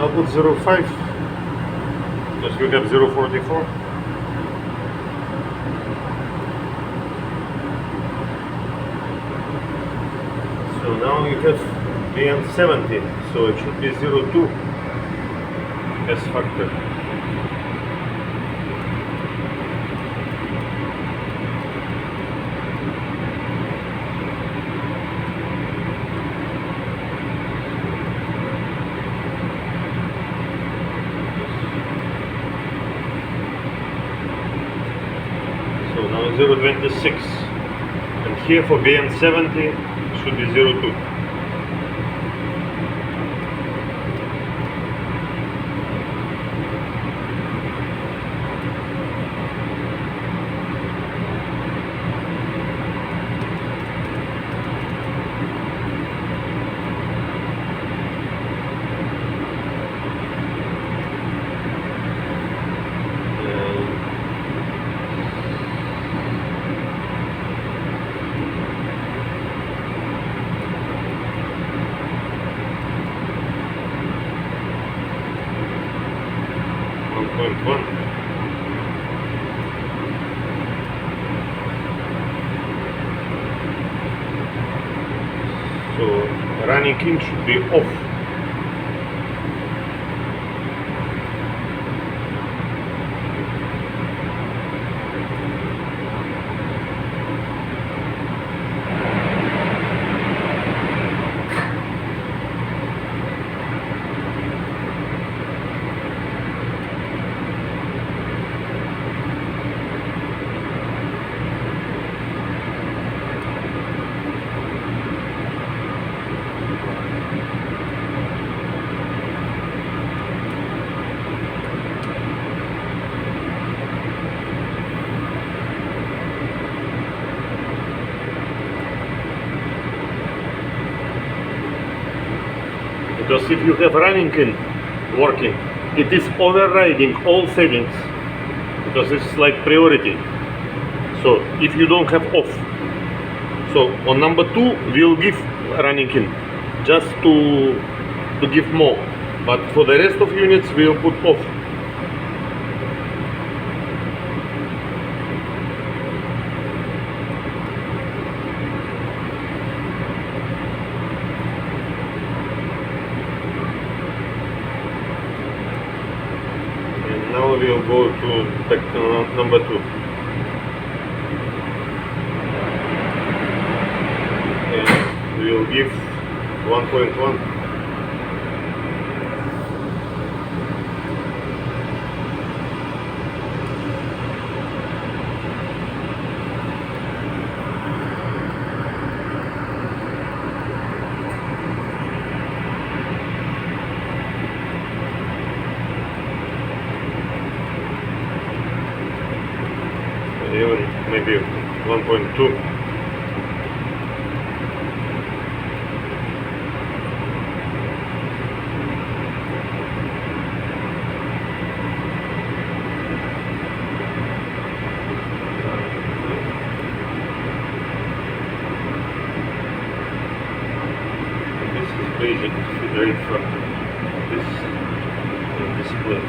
I'll put 0.5 because we have 0.44. So now you have BN70, so it should be 0.2 S factor. So now 0.26, and here for BN70 should be 0.2. So running in should be off. Because if you have running in working, it is overriding all settings, because it's like priority. So if you don't have off, so on number 2 we'll give running in just to give more, but for the rest of units we'll put off. Now we'll go to number 2. And we'll give 1.1. Even maybe 1.2. This is basic rate factor. This display.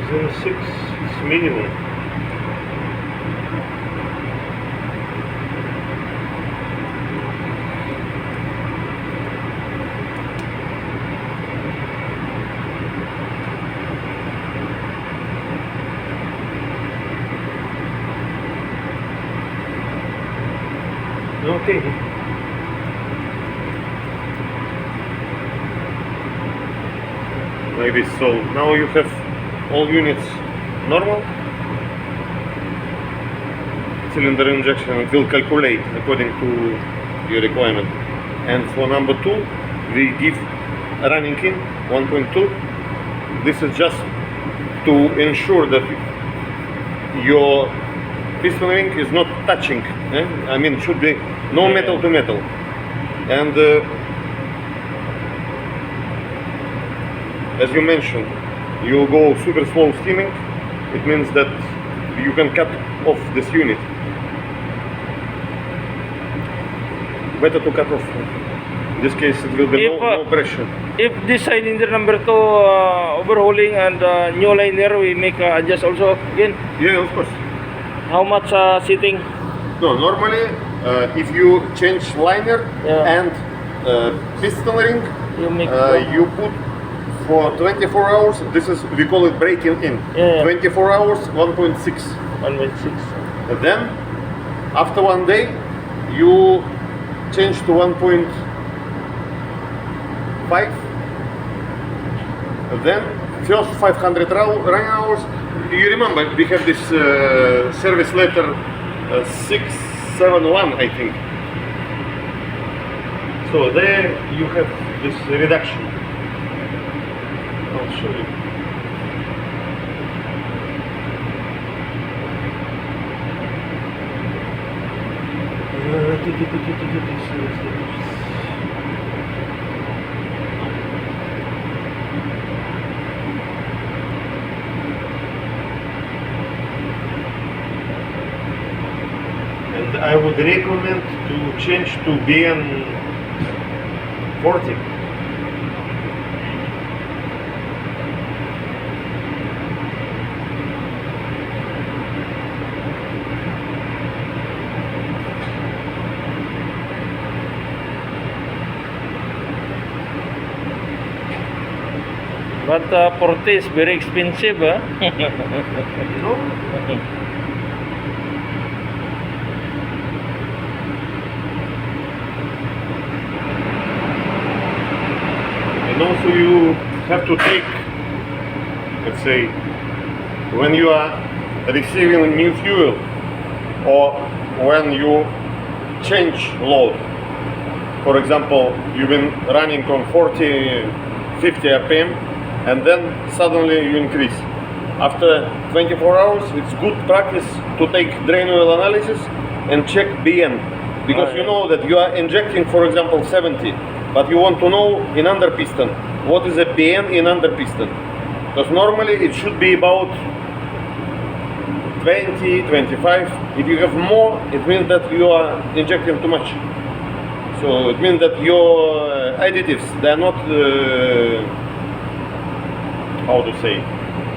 0.06 is minimum. Okay. Maybe so. Now you have all units normal. Cylinder injection, it will calculate according to your requirement. And for number 2, we give running in 1.2. This is just to ensure that your piston ring is not touching. I mean, it should be no metal to metal. And as you mentioned, you go super slow steaming. It means that you can cut off this unit. Better to cut off. In this case, it will be no pressure. If this cylinder number 2 overhauling and new liner, we make adjust also again. Yeah, of course. How much sitting? No, normally if you change liner and piston ring, you put for 24 hours. This is, we call it breaking in. 24 hours, 1.6. 1.6. And then after 1 day, you change to 1.5. And then first 500 running hours. You remember we have this service letter 671, I think. So there you have this reduction. I'll show you. And I would recommend to change to BN 40. But 40 is very expensive, huh? No? And also you have to take, let's say, when you are receiving new fuel or when you change load. For example, you've been running on 50 RPM and then suddenly you increase. After 24 hours, it's good practice to take drain oil analysis and check BN. Because you know that you are injecting, for example, 70, but you want to know in under piston, what is a BN in under piston. Because normally it should be about 20, 25. If you have more, it means that you are injecting too much. So it means that your additives, they are not, how to say,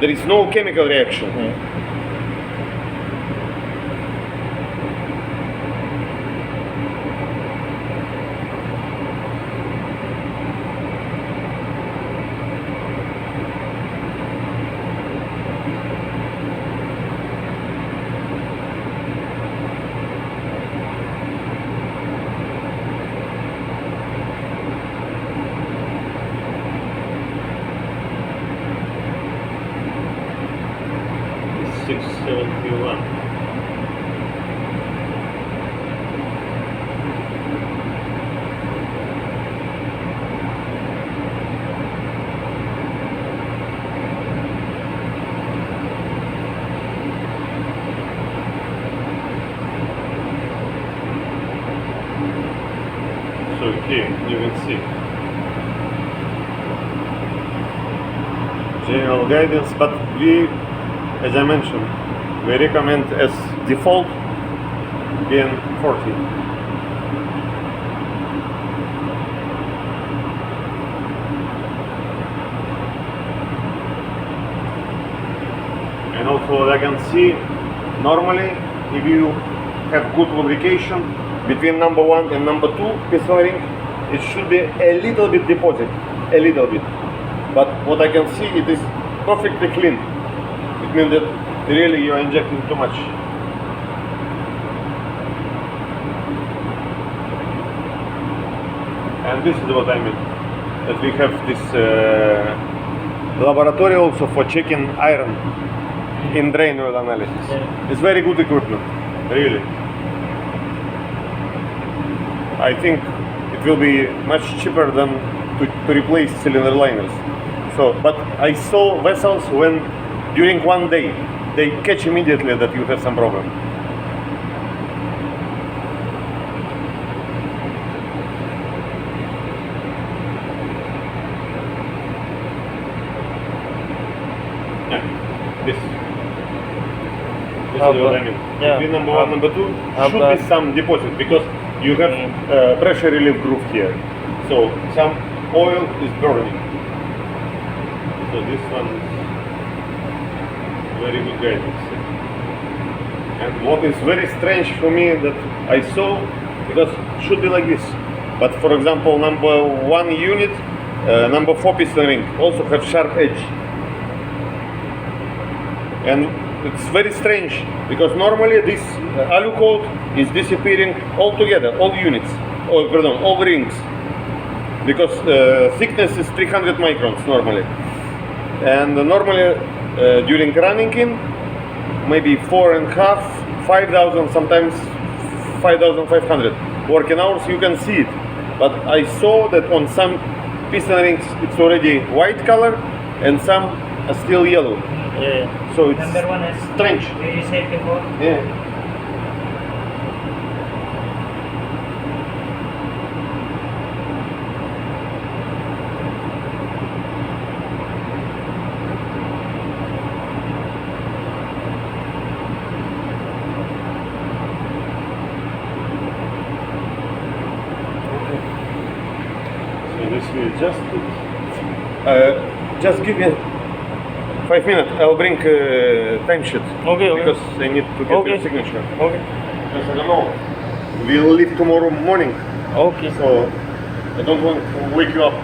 there is no chemical reaction. It's 671. So here you can see general guidance, but we, as I mentioned, we recommend as default BN 40. And also what I can see, normally if you have good lubrication between number 1 and number 2 piston ring, it should be a little bit deposit, a little bit. But what I can see, it is perfectly clean. It means that really you are injecting too much. And this is what I mean, that we have this laboratory also for checking iron in drain oil analysis. Yeah. It's very good equipment, really. I think it will be much cheaper than to replace cylinder liners. So, but I saw vessels when during one day they catch immediately that you have some problem. Yeah, this is what I mean. Yeah. Between number 1 and number 2 should that. be some deposit because you have pressure relief groove here. So some oil is burning. So this one is very good guidance. And what is very strange for me that I saw, because it should be like this. But for example, number 1 unit, number 4 piston ring also have sharp edge. And it's very strange because normally this alu coat is disappearing altogether, all units, or pardon, all rings, because thickness is 300 microns normally, and normally during running in maybe 4.5, 5,000, sometimes 5,500 working hours you can see it. But I saw that on some piston rings it's already white color and some are still yellow. Yeah. So it's Number 1 is strange. you said before. Yeah. So this we adjusted. Just give me 5 minutes. I'll bring time sheet. Okay, okay. Because I need to get Okay. your signature. Okay. Because I don't know. We'll leave tomorrow morning, Okay. so I don't want to wake you up.